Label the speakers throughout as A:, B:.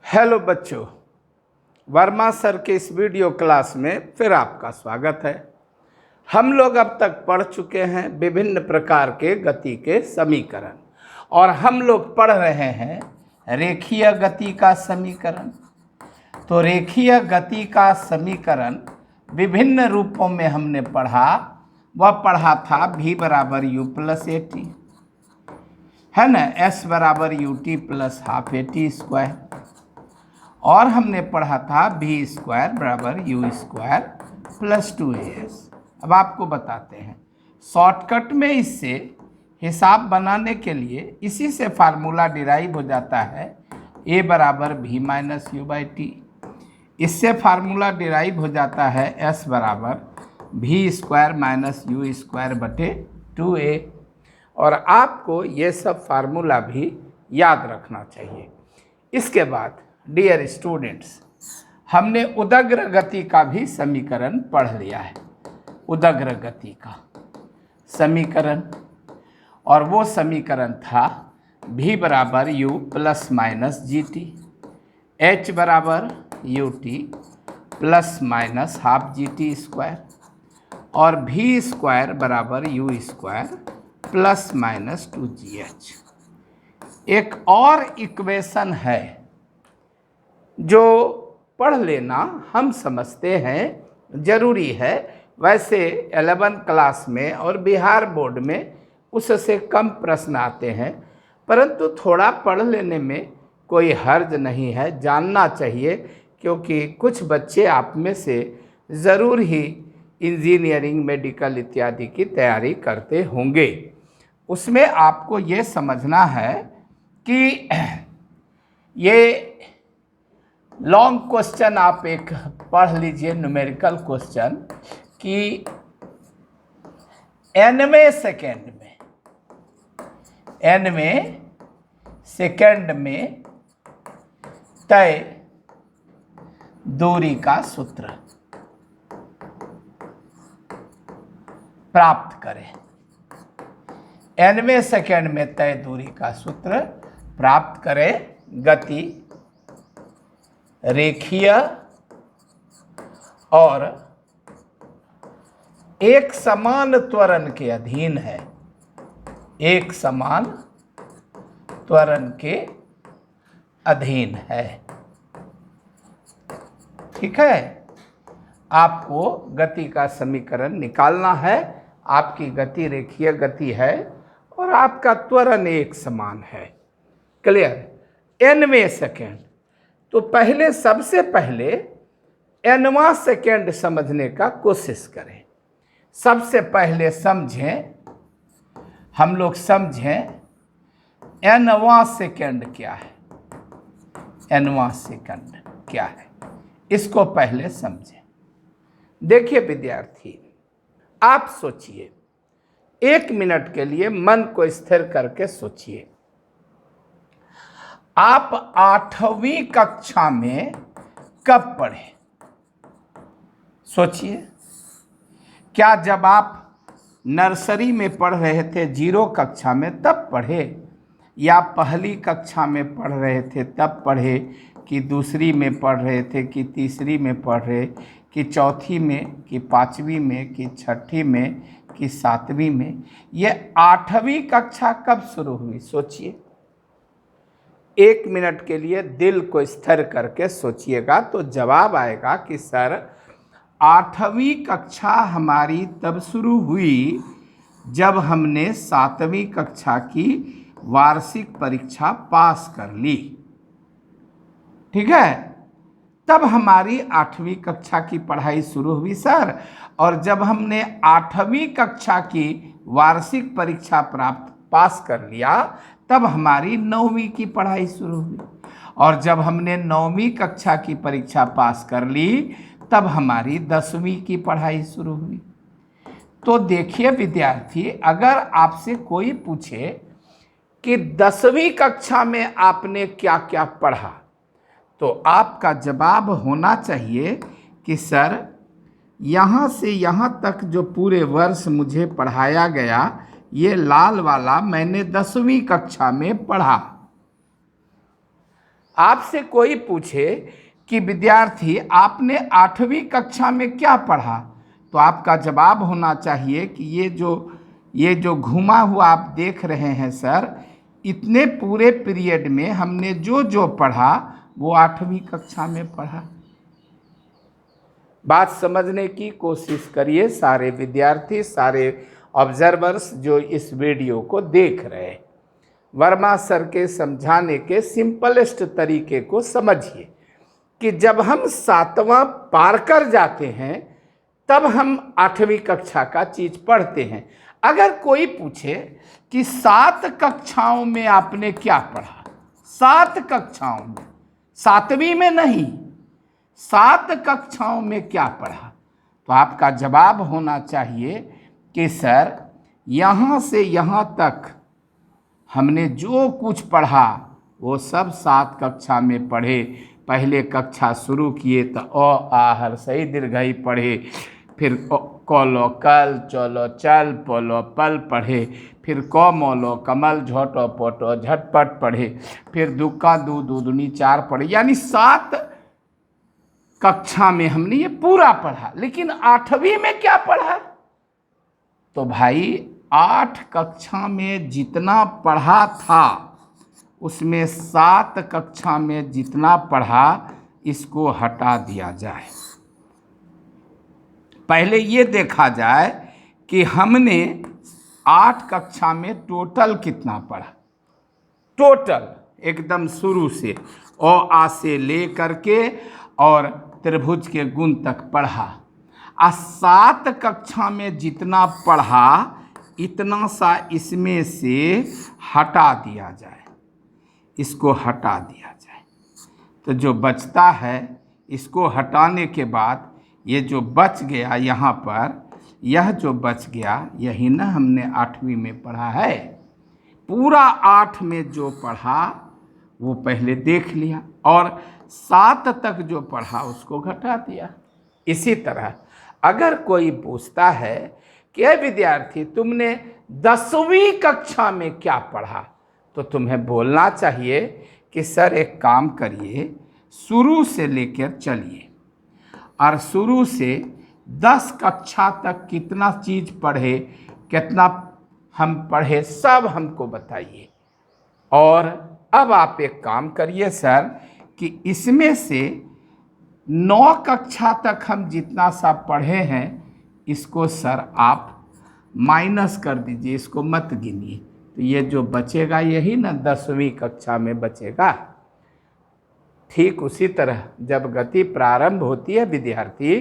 A: Hello बच्चों, Verma sir के इस वीडियो क्लास में फिर आपका स्वागत है। हम लोग अब तक पढ़ चुके हैं विभिन्न प्रकार के गति के समीकरण और हम लोग पढ़ रहे हैं रेखीय गति का समीकरण। तो रेखीय गति का समीकरण विभिन्न रूपों में हमने पढ़ा। वह पढ़ा था v बराबर u प्लस ए टी, है ना, s बराबर U T plus half A T square, और हमने पढ़ा था v स्क्वायर बराबर यू स्क्वायर प्लस 2as। अब आपको बताते हैं शॉर्टकट में इससे हिसाब बनाने के लिए इसी से फार्मूला डिराइव हो जाता है a बराबर v minus you by T. इससे फार्मूला डिराइव हो जाता है s बराबर v square minus you square बटे 2a। और आपको ये सब फार्मूला भी याद रखना चाहिए। इसके बाद डियर स्टूडेंट्स, हमने उदग्र गति का भी समीकरण पढ़ लिया है। उदग्र गति का समीकरण, और वो समीकरण था v बराबर u plus minus G T, h बराबर U T plus minus half G T square, और v स्क्वायर बराबर you square plus minus 2gh। एक और इक्वेशन है जो पढ़ लेना हम समझते हैं ज़रूरी है। वैसे 11 क्लास में और बिहार बोर्ड में उससे कम प्रश्न आते हैं, परंतु थोड़ा पढ़ लेने में कोई हर्ज नहीं है, जानना चाहिए, क्योंकि कुछ बच्चे आप में से ज़रूर ही इंजीनियरिंग, मेडिकल इत्यादि की तैयारी करते होंगे। उसमें आपको ये समझना है कि ये लॉन्ग क्वेश्चन आप एक पढ़ लीजिए, न्यूमेरिकल क्वेश्चन, कि nवें सेकेंड में तय दूरी का सूत्र प्राप्त करें। nवें सेकेंड में तय दूरी का सूत्र प्राप्त करें। गति रेखीय और एक समान त्वरण के अधीन है। एक समान त्वरण के अधीन है। ठीक है, आपको गति का समीकरण निकालना है। आपकी गति रेखीय गति है और आपका त्वरण एक समान है। क्लियर? nवें सेकेंड, तो पहले सबसे पहले nवां सेकेंड समझने का कोशिश करें। सबसे पहले समझें, हम लोग समझें nवां सेकेंड क्या है। nवां सेकेंड क्या है, इसको पहले समझें। देखिए विद्यार्थी, आप सोचिए, 1 मिनट के लिए मन को स्थिर करके सोचिए। आप 8वीं कक्षा में कब पढ़े? सोचिए, क्या जब आप नर्सरी में पढ़ रहे थे, 0 कक्षा में, तब पढ़े, या पहली कक्षा में पढ़ रहे थे तब पढ़े, कि दूसरी में पढ़ रहे थे, कि तीसरी में पढ़ रहे, कि चौथी में, कि 5वीं में, कि 6ठी में, कि 7वीं में? ये 8वीं कक्षा कब शुरू हुई? सोचिए, 1 मिनट के लिए दिल को स्थिर करके सोचिएगा तो जवाब आएगा कि सर 8वीं कक्षा हमारी तब शुरू हुई जब हमने 7वीं कक्षा की वार्षिक परीक्षा पास कर ली। ठीक है, तब हमारी 8वीं कक्षा की पढ़ाई शुरू हुई सर। और जब हमने 8वीं कक्षा की वार्षिक परीक्षा पास कर लिया, तब हमारी 9वीं की पढ़ाई शुरू हुई। और जब हमने 9वीं कक्षा की परीक्षा पास कर ली, तब हमारी 10वीं की पढ़ाई शुरू हुई। तो देखिए विद्यार्थी, अगर आपसे कोई पूछे कि 10वीं कक्षा में आपने क्या क्या पढ़ा, तो आपका जवाब होना चाहिए कि सर यहाँ से यहाँ तक जो पूरे वर्ष मुझे पढ़ाया गया, ये लाल वाला मैंने 10वीं कक्षा में पढ़ा। आपसे कोई पूछे कि विद्यार्थी आपने 8वीं कक्षा में क्या पढ़ा, तो आपका जवाब होना चाहिए कि ये जो घुमा हुआ आप देख रहे हैं सर, इतने पूरे पीरियड में हमने जो जो पढ़ा वो 8वीं कक्षा में पढ़ा। बात समझने की कोशिश करिए सारे विद्यार्थी, सारे ऑब्जर्वर्स जो इस वीडियो को देख रहे हैं। वर्मा सर के समझाने के सिंपलेस्ट तरीके को समझिए कि जब हम 7वां पार कर जाते हैं तब हम 8वीं कक्षा का चीज पढ़ते हैं। अगर कोई पूछे कि 7 कक्षाओं में आपने क्या पढ़ा, 7 कक्षाओं में, 7वीं में नहीं, 7 कक्षाओं में क्या पढ़ा, तो आपका जवाब होना चाहिए कि सर यहाँ से यहाँ तक हमने जो कुछ पढ़ा वो सब 7 कक्षा में पढ़े। पहले कक्षा शुरू किए तो अ आ हर्षई दीर्घई पढ़े, फिर कौलो कल, चौलो चल, पोलो पल पढ़े, फिर क मौलो कमल, झोटो पोटो झटपट पढ़े, फिर दुक्का दू दूनी 4 पढ़े। यानी 7 कक्षा में हमने ये पूरा पढ़ा। लेकिन 8वीं में क्या पढ़ा, तो भाई 8 कक्षा में जितना पढ़ा था उसमें 7 कक्षा में जितना पढ़ा इसको हटा दिया जाए। पहले ये देखा जाए कि हमने 8 कक्षा में टोटल कितना पढ़ा, टोटल एकदम शुरू से अ आ से ले करके और त्रिभुज के गुण तक पढ़ा। 7 कक्षा में जितना पढ़ा इतना सा इसमें से हटा दिया जाए, इसको हटा दिया जाए, तो जो बचता है इसको हटाने के बाद ये जो बच गया यहाँ पर, यह जो बच गया यही ना हमने 8वीं में पढ़ा है। पूरा 8 में जो पढ़ा वो पहले देख लिया और 7 तक जो पढ़ा उसको घटा दिया। इसी तरह अगर कोई पूछता है कि विद्यार्थी तुमने 10वीं कक्षा में क्या पढ़ा, तो तुम्हें बोलना चाहिए कि सर एक काम करिए, शुरू से लेकर चलिए और शुरू से 10 कक्षा तक कितना चीज पढ़े, कितना हम पढ़े, सब हमको बताइए। और अब आप एक काम करिए सर कि इसमें से 9 कक्षा तक हम जितना सा पढ़े हैं इसको सर आप माइनस कर दीजिए, इसको मत गिनिए। तो ये जो बचेगा यही ना 10वीं कक्षा में बचेगा। ठीक उसी तरह जब गति प्रारंभ होती है विद्यार्थी,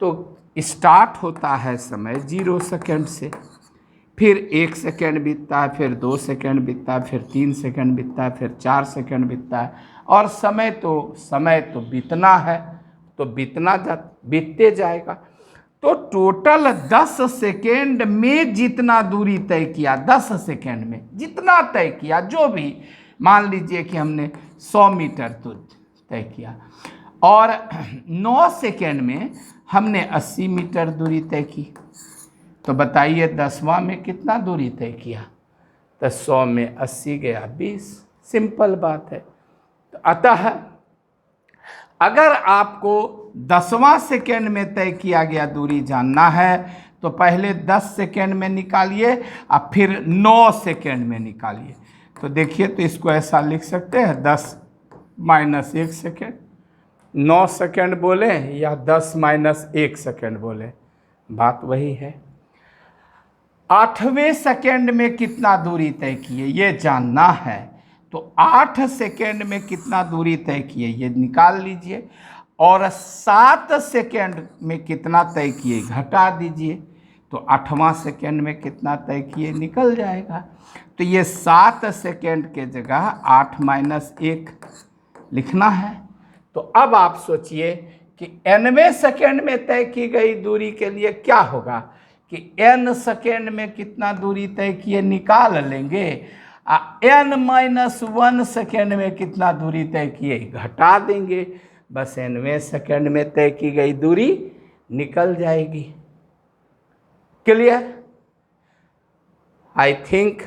A: तो स्टार्ट होता है समय 0 सेकेंड से, फिर 1 सेकेंड बीतता है, फिर 2 सेकेंड बीतता है, फिर 3 सेकेंड बीतता है, फिर 4 सेकेंड बीतता है, और समय तो बीतना है, तो बीतते जाएगा। तो टोटल 10 सेकेंड में जितना दूरी तय किया, 10 सेकेंड में जितना तय किया, जो भी मान लीजिए कि हमने 100 मीटर तय किया और 9 सेकेंड में हमने 80 मीटर दूरी तय की, तो बताइए 10वां में कितना दूरी तय किया, तो 100 में 80 गया 20। सिंपल बात है। तो अतः अगर आपको 10वां सेकेंड में तय किया गया दूरी जानना है तो पहले 10 सेकेंड में निकालिए और फिर 9 सेकेंड में निकालिए। तो देखिए, तो इसको ऐसा लिख सकते हैं 10 - 1 सेकेंड, 9 सेकेंड बोले या 10 - 1 सेकेंड बोले, बात वही है। 8वें सेकेंड में कितना दूरी तय किए ये जानना है, तो 8 सेकेंड में कितना दूरी तय किए ये निकाल लीजिए, और 7 सेकेंड में कितना तय किए घटा दीजिए, तो 8वां सेकेंड में कितना तय किए निकल जाएगा। तो ये 7 सेकेंड के जगह 8 - 1 लिखना है। तो अब आप सोचिए कि nवें सेकेंड में तय की गई दूरी के लिए क्या होगा कि n सेकेंड में कितना दूरी तय किए निकाल लेंगे, n - 1 सेकेंड में कितना दूरी तय किए घटा देंगे, बस nवें सेकेंड में तय की गई दूरी निकल जाएगी। क्लियर? आई थिंक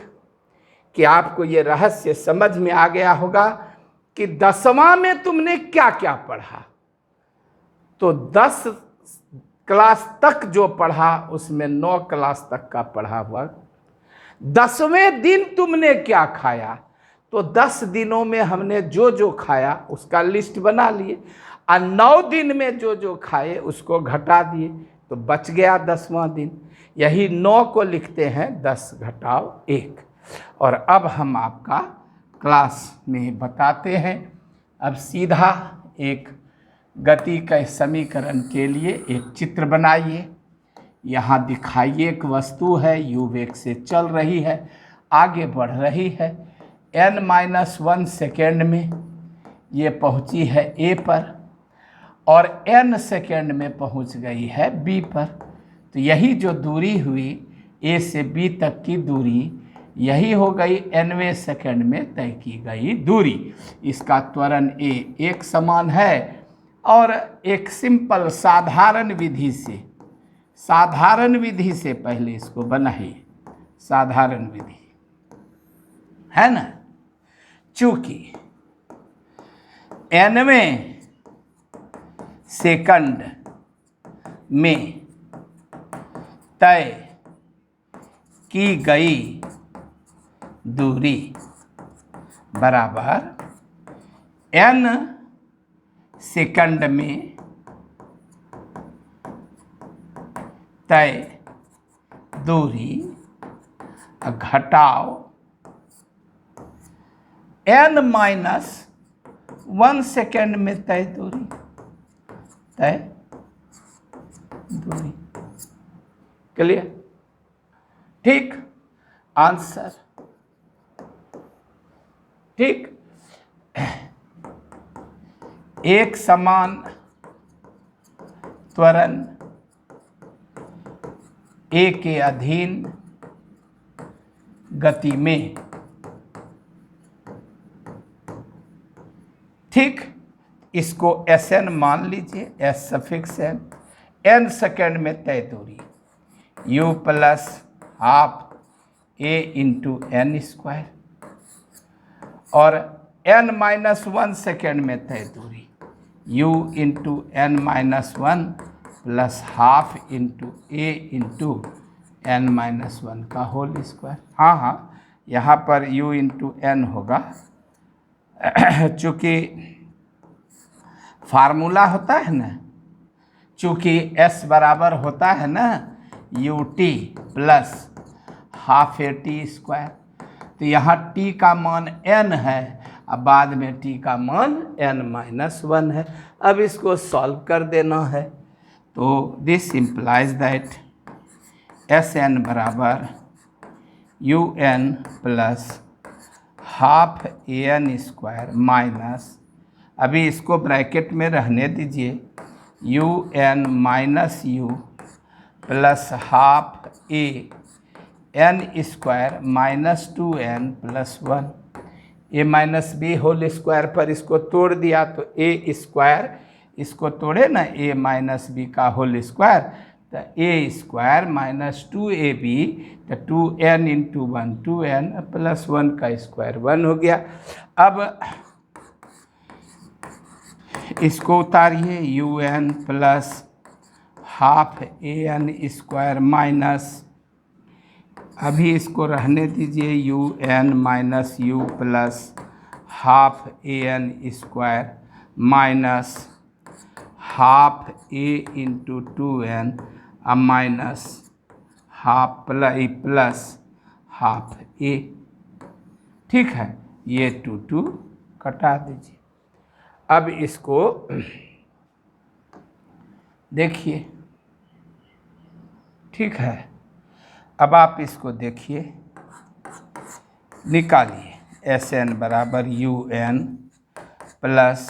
A: कि आपको ये रहस्य समझ में आ गया होगा कि 10वां में तुमने क्या क्या पढ़ा। तो 10 क्लास तक जो पढ़ा उसमें 9 क्लास तक का पढ़ा हुआ। 10वें दिन तुमने क्या खाया, तो 10 दिनों में हमने जो जो खाया उसका लिस्ट बना लिए, और 9 दिन में जो जो खाए उसको घटा दिए, तो बच गया 10वां दिन। यही 9 को लिखते हैं 10 घटाव 1। और अब हम आपका क्लास में बताते हैं। अब सीधा एक गति के समीकरण के लिए एक चित्र बनाइए। यहाँ दिखाइए एक वस्तु है, u वेग से चल रही है, आगे बढ़ रही है। n-1 सेकेंड में ये पहुँची है a पर और n सेकेंड में पहुँच गई है b पर। तो यही जो दूरी हुई a से b तक की दूरी, यही हो गई nवें सेकेंड में तय की गई दूरी। इसका त्वरण a एक समान है। और एक सिंपल साधारण विधि से पहले इसको बनाइए। साधारण विधि है ना, चूंकि nवें सेकंड में तय की गई दूरी बराबर n सेकंड में तय दूरी घटाव n-1 सेकेंड में तय दूरी। क्लियर? ठीक, आंसर ठीक। एक समान त्वरण a के अधीन गति में, ठीक, इसको Sn मान लीजिए, S suffix n, n second में तय दूरी u plus half a into n square, और n-1 सेकेंड में तय दूरी u into n-1 plus half into a into n-1 का होल स्क्वायर। हाँ, यहाँ पर u इंटू n होगा, चूँकि फार्मूला होता है ना, चूँकि s बराबर होता है ना ut plus half a t square, तो यहाँ t का मान n है, अब बाद में t का मान n-1 है। अब इसको सॉल्व कर देना है, तो दिस इम्प्लाइज दैट Sn बराबर un plus half an square minus, अभी इसको ब्रैकेट में रहने दीजिए, un minus u plus half a n square minus 2n plus 1, a minus b whole square पर इसको तोड़ दिया तो a स्क्वायर, इसको तोड़े ना a माइनस बी का होल स्क्वायर, तो a स्क्वायर माइनस 2ab, तो 2n इंटू 1 2n प्लस 1 का स्क्वायर 1 हो गया। अब इसको उतारिए, un plus half an square minus, अभी इसको रहने दीजिए, un minus u plus half an square minus half a into 2n minus half plus half a। ठीक है, ये 2 कटा दीजिए। अब इसको देखिए, ठीक है, अब आप इसको देखिए, निकालिए। Sn बराबर un plus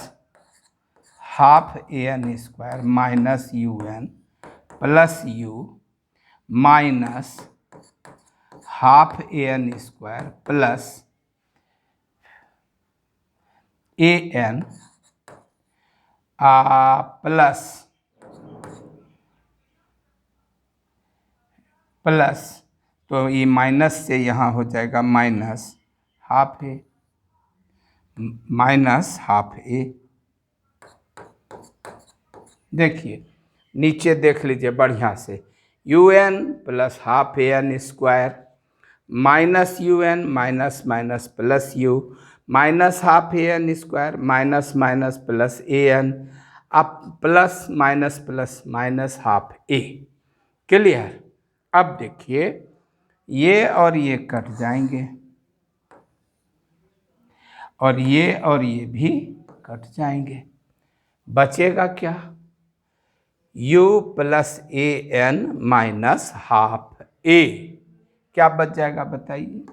A: half an square minus un plus u minus half an square plus an plus, तो ये माइनस से यहाँ हो जाएगा minus half a minus half a. देखिए नीचे देख लीजिए बढ़िया से, u n plus half a n square minus u n minus minus plus u minus half a n square minus minus plus a n, अब plus minus half a. Clear. अब देखिए ये और ये कट जाएंगे और ये भी कट जाएंगे, बचेगा क्या? u plus a N minus half ए। क्या बच जाएगा बताइए?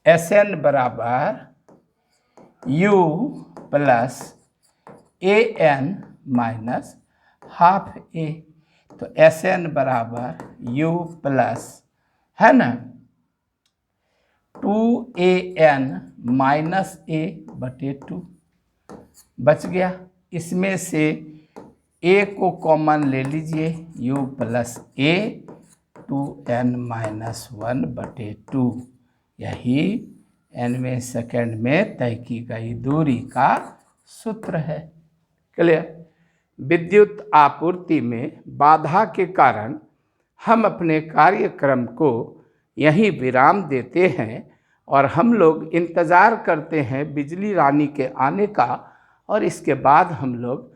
A: एस एन बराबर u plus a N minus half ए। तो एस एन बराबर u प्लस, है ना, 2an माइनस ए बटे 2 बच गया। इसमें से a को कॉमन ले लीजिए, u प्लस ए 2n माइनस 1 बटे 2। यही nवें सेकंड में तय की गई दूरी का सूत्र है। क्लियर। विद्युत आपूर्ति में बाधा के कारण हम अपने कार्यक्रम को यहीं विराम देते हैं और हम लोग इंतज़ार करते हैं बिजली रानी के आने का, और इसके बाद हम लोग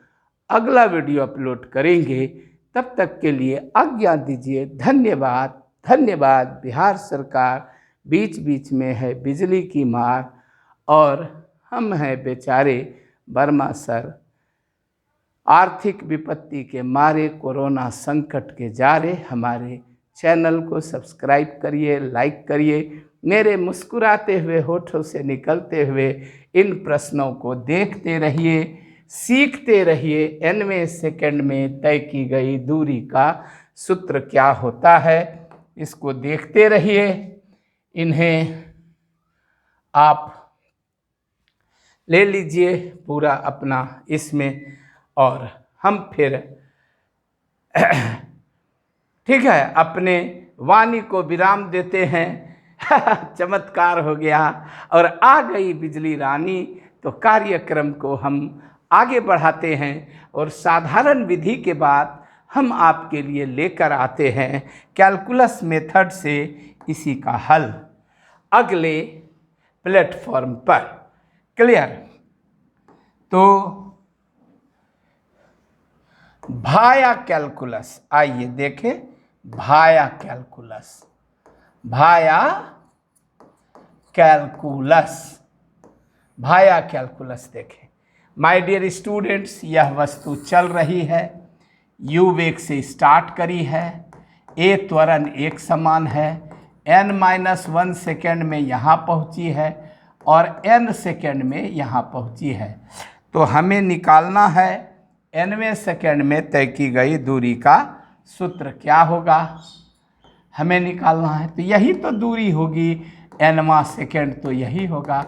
A: अगला वीडियो अपलोड करेंगे। तब तक के लिए आज्ञा दीजिए। धन्यवाद। धन्यवाद। बिहार सरकार बीच बीच में है बिजली की मार और हम हैं बेचारे वर्मा सर आर्थिक विपत्ति के मारे, कोरोना संकट के जारे। हमारे चैनल को सब्सक्राइब करिए, लाइक करिए। मेरे मुस्कुराते हुए होठों से निकलते हुए इन प्रश्नों को देखते रहिए, सीखते रहिए। nवें सेकंड में तय की गई दूरी का सूत्र क्या होता है, इसको देखते रहिए। इन्हें आप ले लीजिए पूरा अपना इसमें, और हम फिर ठीक है अपने वाणी को विराम देते हैं। चमत्कार हो गया और आ गई बिजली रानी, तो कार्यक्रम को हम आगे बढ़ाते हैं और साधारण विधि के बाद हम आपके लिए लेकर आते हैं कैलकुलस मेथड से इसी का हल अगले प्लेटफॉर्म पर। क्लियर। तो भाया कैलकुलस, आइए देखें भाया कैलकुलस। भाया कैलकुलस, भाया कैलकुलस देखें। माय डियर स्टूडेंट्स, यह वस्तु चल रही है, u वेग से स्टार्ट करी है, a त्वरण एक समान है, n-1 सेकेंड में यहाँ पहुँची है और n सेकेंड में यहाँ पहुँची है। तो हमें निकालना है nवें सेकेंड में तय की गई दूरी का सूत्र क्या होगा, हमें निकालना है। तो यही तो दूरी होगी, nवां सेकेंड तो यही होगा।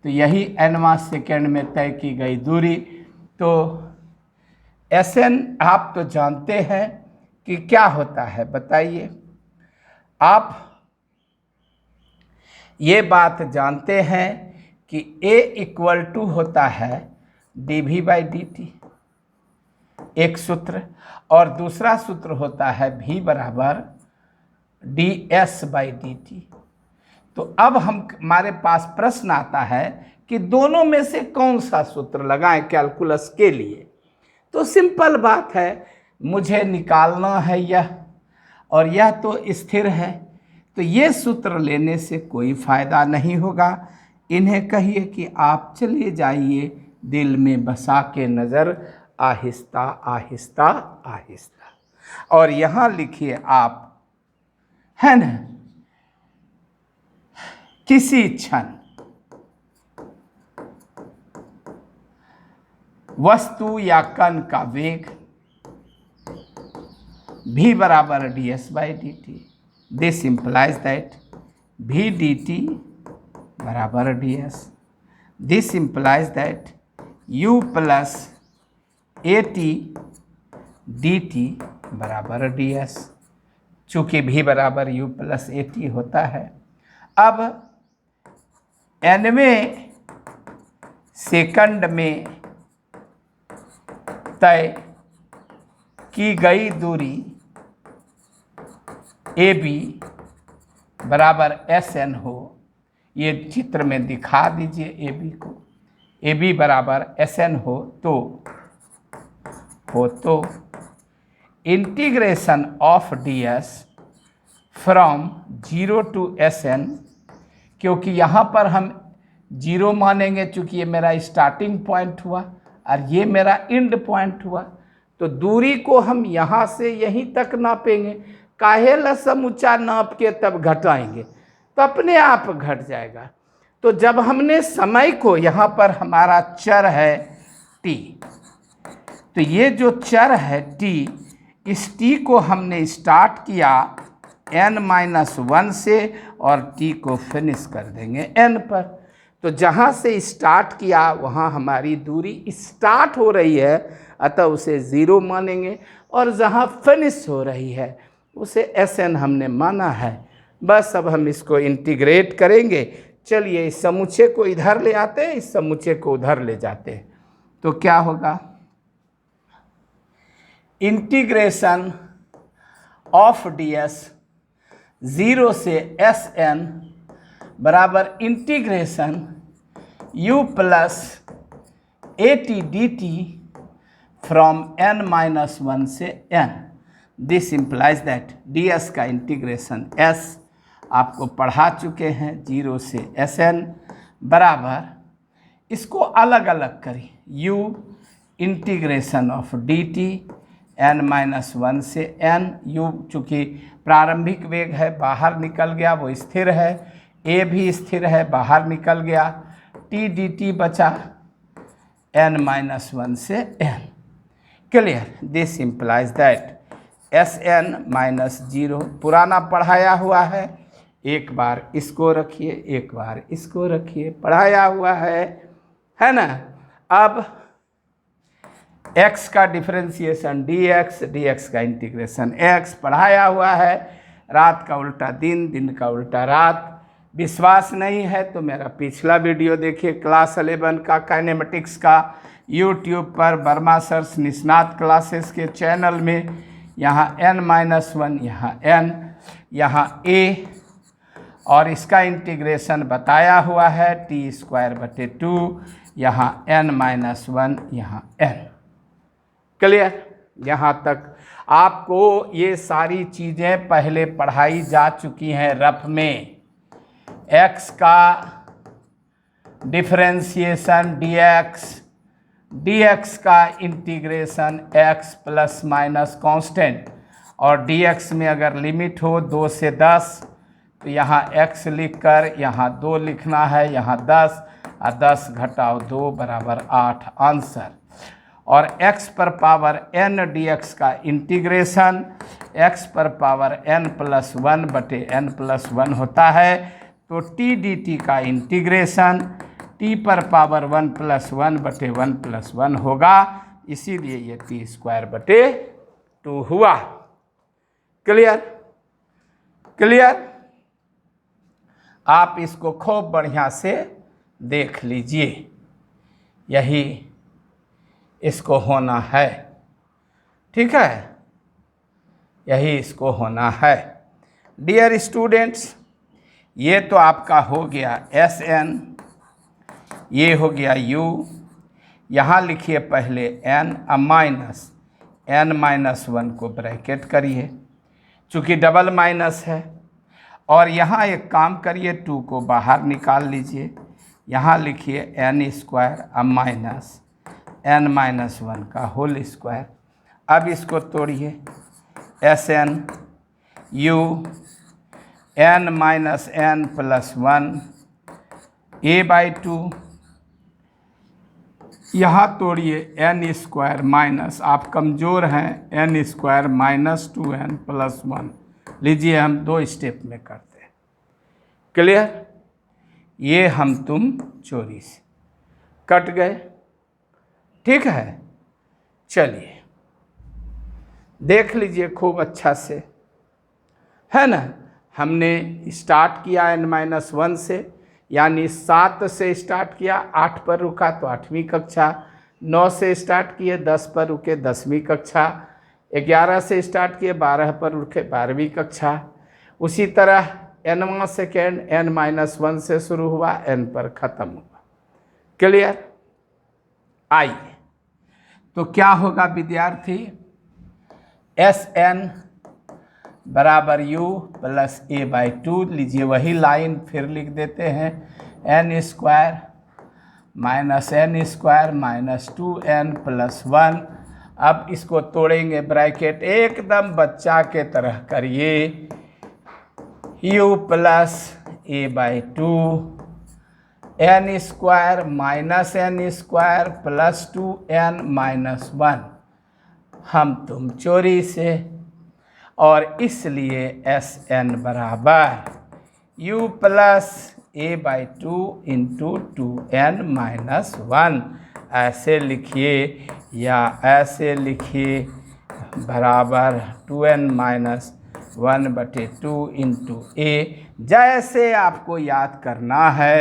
A: तो यही nवां सेकेंड में तय की गई दूरी। तो Sn आप तो जानते हैं कि क्या होता है, बताइए आप। ये बात जानते हैं कि A इक्वल टू होता है dV/dt, एक सूत्र, और दूसरा सूत्र होता है V बराबर ds/dt। तो अब हमारे पास प्रश्न आता है कि दोनों में से कौन सा सूत्र लगाएं कैलकुलस के लिए। तो सिंपल बात है, मुझे निकालना है यह, और यह तो स्थिर है, तो ये सूत्र लेने से कोई फ़ायदा नहीं होगा। इन्हें कहिए कि आप चले जाइए दिल में बसा के नज़र, आहिस्ता आहिस्ता आहिस्ता। और यहाँ लिखिए आप, है ना, किसी क्षण वस्तु या कण का वेग v बराबर ds/dt। This implies that v dt बराबर ds। This implies that u plus at dt बराबर ds। चूँकि v बराबर u प्लस at होता है। अब nवें सेकंड में तय की गई दूरी ए बी बराबर एस एन हो, ये चित्र में दिखा दीजिए ए बी को, ए बी बराबर एस एन हो तो integration of d s from 0 to S N, क्योंकि यहाँ पर हम 0 मानेंगे, चूँकि ये मेरा स्टार्टिंग पॉइंट हुआ और ये मेरा एंड पॉइंट हुआ, तो दूरी को हम यहाँ से यहीं तक नापेंगे। काहे ला समूचा नाप के तब घटाएंगे, तो अपने आप घट जाएगा। तो जब हमने समय को, यहाँ पर हमारा चर है t, तो ये जो चर है t, इस t को हमने स्टार्ट किया n-1 से और t को फिनिश कर देंगे n पर। तो जहाँ से स्टार्ट किया वहाँ हमारी दूरी स्टार्ट हो रही है, अतः उसे 0 मानेंगे, और जहाँ फिनिश हो रही है उसे Sn हमने माना है। बस अब हम इसको इंटीग्रेट करेंगे। चलिए इस समुच्चय को इधर ले आते हैं, इस समुच्चय को उधर ले जाते हैं, तो क्या होगा, इंटीग्रेशन ऑफ ds 0 से Sn बराबर integration u plus at dt from n-1 से n। This implies that ds का इंटीग्रेशन s आपको पढ़ा चुके हैं 0 से Sn बराबर, इसको अलग अलग करें, u integration of dt n-1 से n, u चूँकि प्रारंभिक वेग है बाहर निकल गया वो स्थिर है, a भी स्थिर है बाहर निकल गया, t dt बचा n-1 से n। Clear, this implies that Sn-0 पुराना पढ़ाया हुआ है, एक बार इसको रखिए एक बार इसको रखिए, पढ़ाया हुआ है ना। अब x का डिफरेंशिएशन dx, dx का इंटीग्रेशन x पढ़ाया हुआ है, रात का उल्टा दिन, दिन का उल्टा रात। विश्वास नहीं है तो मेरा पिछला वीडियो देखिए, क्लास 11 का काइनेमेटिक्स का, यूट्यूब पर वर्मा सर्स निष्णात क्लासेस के चैनल में। यहाँ n-1, यहाँ n, यहाँ a, और इसका इंटीग्रेशन बताया हुआ है t²/2, यहाँ n-1, यहाँ n। क्लियर, यहाँ तक आपको ये सारी चीज़ें पहले पढ़ाई जा चुकी हैं रफ में। x का डिफरेंशिएशन dx, dx का integration x plus minus constant, और dx में अगर लिमिट हो 2 से 10 तो यहाँ x लिखकर यहाँ 2 लिखना है, यहाँ 10 और 10 घटाओ 2 बराबर 8 आंसर। और x पर पावर n dx का इंटीग्रेशन x पर पावर n+1 बटे n+1 होता है, तो t dt का इंटीग्रेशन t पर पावर 1+1 बटे 1+1 होगा, इसीलिए ये t²/2 हुआ। क्लियर, क्लियर, आप इसको खूब बढ़िया से देख लीजिए, यही इसको होना है, ठीक है, यही इसको होना है। डियर स्टूडेंट्स, ये तो आपका हो गया Sn, ये हो गया u, यहाँ लिखिए पहले n, अब माइनस n-1 को ब्रैकेट करिए, चूँकि डबल माइनस है, और यहाँ एक काम करिए 2 को बाहर निकाल लीजिए, यहाँ लिखिए n², अब माइनस n-1 का होल स्क्वायर। अब इसको तोड़िए, Sn u n-n+1 a/2, यहाँ तोड़िए n² माइनस, आप कमज़ोर हैं, n² -2n+1 लीजिए, हम 2 स्टेप में करते हैं। क्लियर, ये हम तुम चोरी से कट गए, ठीक है। चलिए देख लीजिए खूब अच्छा से, है ना। हमने स्टार्ट किया n-1 से, यानी 7 से स्टार्ट किया 8 पर रुका तो 8वीं कक्षा, 9 से स्टार्ट किए 10 पर रुके 10वीं कक्षा, 11 से स्टार्ट किए 12 पर रुके 12वीं कक्षा। उसी तरह nवां सेकेंड n-1 से शुरू हुआ, n पर ख़त्म हुआ। क्लियर? आइए तो क्या होगा विद्यार्थी, Sn बराबर u प्लस a/2, लीजिए वही लाइन फिर लिख देते हैं, n² minus n² minus 2n plus 1। अब इसको तोड़ेंगे ब्रैकेट, एकदम बच्चा के तरह करिए, u plus a/2 n² minus n² plus 2n minus 1, हम तुम चोरी से, और इसलिए Sn बराबर u plus a/2 into 2n minus 1, ऐसे लिखिए या ऐसे लिखिए, बराबर 2n माइनस 1/2 इंटू a। जैसे आपको याद करना है,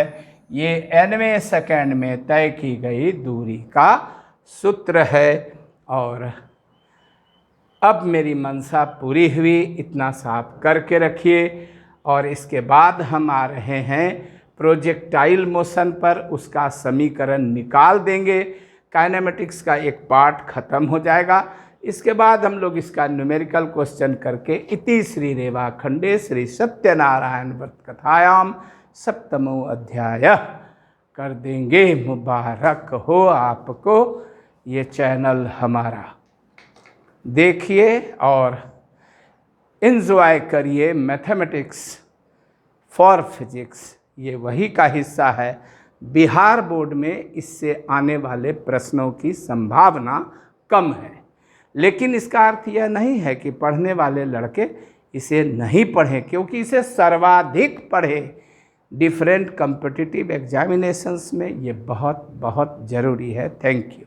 A: ये nवें सेकंड में तय की गई दूरी का सूत्र है। और अब मेरी मंशा पूरी हुई, इतना साफ करके रखिए। और इसके बाद हम आ रहे हैं प्रोजेक्टाइल मोशन पर, उसका समीकरण निकाल देंगे। काइनेमेटिक्स का एक पार्ट खत्म हो जाएगा, इसके बाद हम लोग इसका न्यूमेरिकल क्वेश्चन करके इति श्री रेवाखंडे श्री सत्यनारायण व्रत कथायाम सप्तमो अध्याय कर देंगे। मुबारक हो आपको, ये चैनल हमारा देखिए और एंजॉय करिए। मैथमेटिक्स फॉर फिजिक्स ये वही का हिस्सा है। बिहार बोर्ड में इससे आने वाले प्रश्नों की संभावना कम है, लेकिन इसका अर्थ यह नहीं है कि पढ़ने वाले लड़के इसे नहीं पढ़ें, क्योंकि इसे सर्वाधिक पढ़े। डिफरेंट कॉम्पिटिटिव एग्जामिनेशंस में ये बहुत बहुत ज़रूरी है। Thank you.